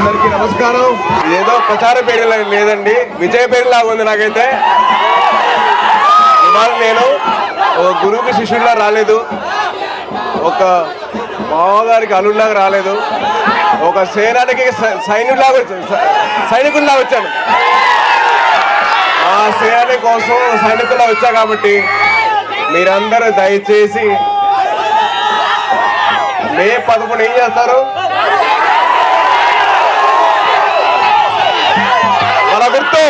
అందరికీ నమస్కారం. ఇదేదో ప్రచార పేరు లేదండి, విజయ పేరులా ఉంది నాకైతే. ఇవాళ నేను ఒక గురువుకి శిష్యుడిలా రాలేదు, ఒక మామగారికి అల్లుడిలాగా రాలేదు, ఒక సేనానికి సైనికుల్లా వచ్చాను. ఆ సేనాని కోసం సైనికుల్లా వచ్చా కాబట్టి మీరందరూ దయచేసి మే 11 ఏం చేస్తారు? మన గుర్తు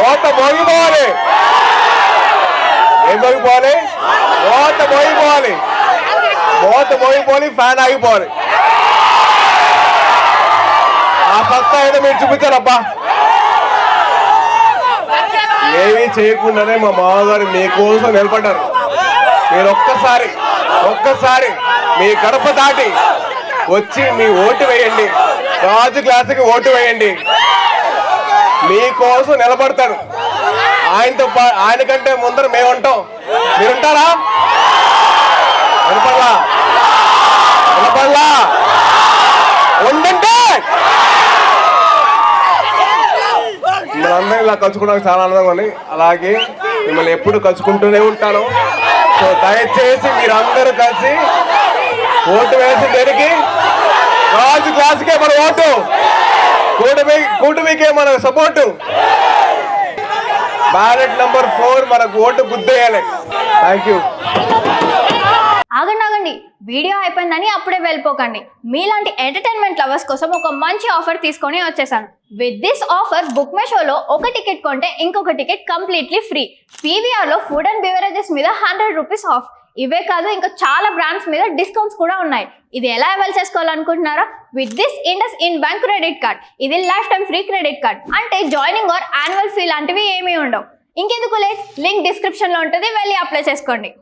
ఓట మోగిపోవాలి. ఏం మోగిపోవాలి? ఓట మోగిపోవాలి. ఓట మోగిపోవాలి, ఫ్యాన్ ఆగిపోవాలి. ఆ సత్తా ఏదో మీరు చూపించారబ్బా. ఏమీ చేయకుండానే మా మామగారు మీకోసం నిలబడ్డారు. మీరు ఒక్కసారి మీ గడప దాటి వచ్చి మీ ఓటు వేయండి, రాజు క్లాసుకి ఓటు వేయండి. మీకోసం నిలబడతాడు. ఆయన కంటే ముందర మేము ఉంటాం. మీరుంటారా? వినపడలా ఉందంటే మిమ్మల్ని ఇలా కలుసుకోవడానికి చాలా ఆనందంగా ఉంది. అలాగే మిమ్మల్ని ఎప్పుడు కలుసుకుంటూనే ఉంటాను. సో దయచేసి మీరందరూ కలిసి ఓటు వేసి దేనికి? రాజు క్లాసుకే మన ఓటు, కూటమికే మన సపోర్టు. బ్యాలెట్ నంబర్ 4 మనకు ఓటు గుద్దేయాలి. Thank you. ఆగండి, వీడియో అయిపోయిందని అప్పుడే వెళ్ళిపోకండి. మీలాంటి ఎంటర్టైన్మెంట్ లవర్స్ కోసం ఒక మంచి ఆఫర్ తీసుకొని వచ్చేసాను. With this offer book my షోలో ఒక టికెట్ కొంటే ఇంకొక టికెట్ కంప్లీట్లీ ఫ్రీ. పీవీఆర్లో ఫుడ్ అండ్ బెవరేజెస్ మీద 100 రూపీస్ ఆఫ్. ఇవే కాదు, ఇంకా చాలా బ్రాండ్స్ మీద డిస్కౌంట్స్ కూడా ఉన్నాయి. ఇది ఎలా అవైల్ చేసుకోవాలనుకుంటున్నారా? With this IndusInd bank credit card. ఇది lifetime free credit card. అంటే జాయినింగ్ ఆర్ యాన్యువల్ ఫీ లాంటివి ఏమీ ఉండవు. ఇంకెందుకు లేట్, లింక్ డిస్క్రిప్షన్లో ఉంటుంది, వెళ్ళి అప్లై చేసుకోండి.